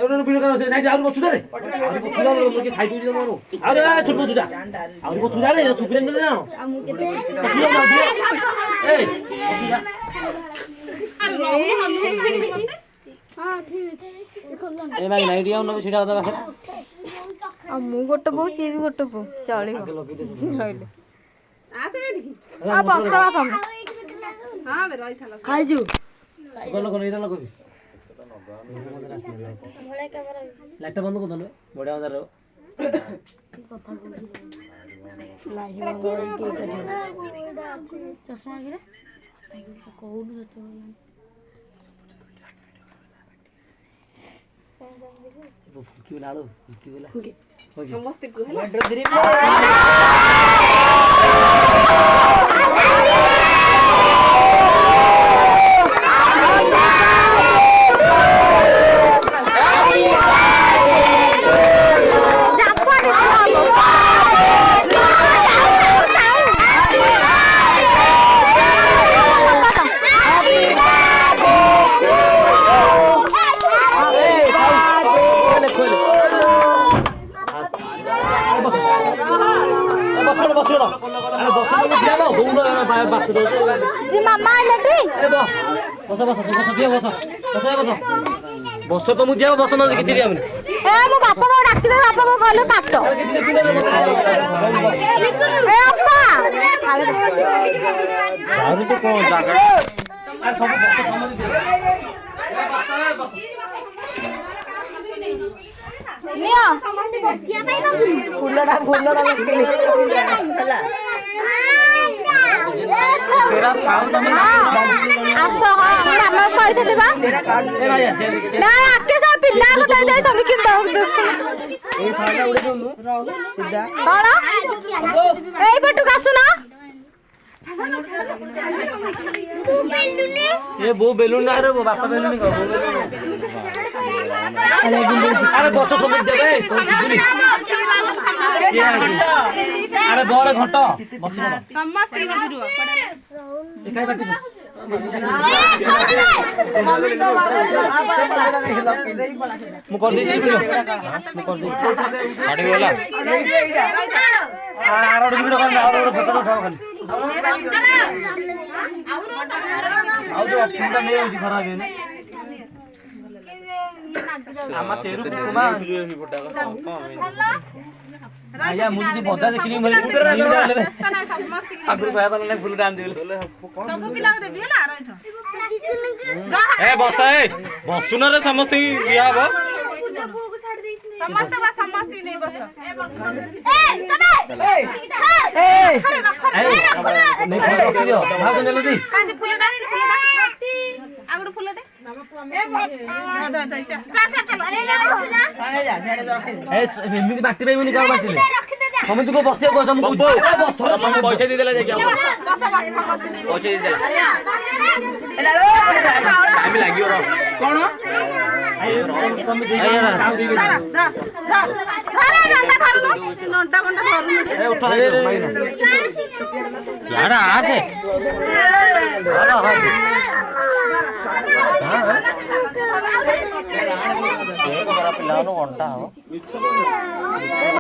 एउटा बिलो गर्न साइड आउनु बच्छु रे अरु खुला के खाइ दिउ मरो अरे छोटो जुजा अरु को जुजा रे सुप्रेम दे ना ए जुजा हां ठीक ए भाई नाइट आउन छिडा दबा आ मु गोटे बो सी भी गोटे बो चलिबो रहले आ से देखि आ बसवा कम हां बे रही थाला खाइ जु कोन इधर लगो लाइट बंद कर दो बढ़िया मजा रहो लाइट बंद के चश्मा गिरे कोड देतो फुकी लाड़ो फुकी बोला समस्त को हला जी मामा आइलेटी ए बस बस दिया बस तो मु दिया बस न किछि दिया ए मो बापा को डाकि दे बापा को कहले काट ए अपा दारू तो कोन जागा अरे सब बस समझ दे निया समझ बसिया पाई न फुलडा हला सेरा खाऊ तमे आसो हम कहथले बा ए भाई ना आके सब पिल्ला को दे दे सब कि दो ए खाना उड़े दो सीधा कौन ए बटू कासु ना ये वो बेलून ना रे वो बापा बेलून नहीं वो बेलून अरे बस समझ दे बे अरे बोरे घंटा बस समस्त के शुरू एकाई बाटी मु कर दी मु कर दी गाड़ी वाला आरो वीडियो कर आरो फोटो उठाओ खाली आउ जो ऑप्शन का नहीं होची खराब है ना आमा चेरू कुमा आया मुझे बता देखली मैले आगु भया वाला फुल डाल दिले सब पिला देबी ना रही ए बस बसुन रे समस्त बिया हो समस्त नहीं बस ए तबे ए अरे रख नहीं रख दियो भाग नेलो दी काजे फुल डाली आगु फुल दे ए एमती बाटी पाइबनी क्या बाटी समझ को बस तुमको पैसा दे देला पैसा दे टाइम लागियो कोन यार आसे पिला घंटा हो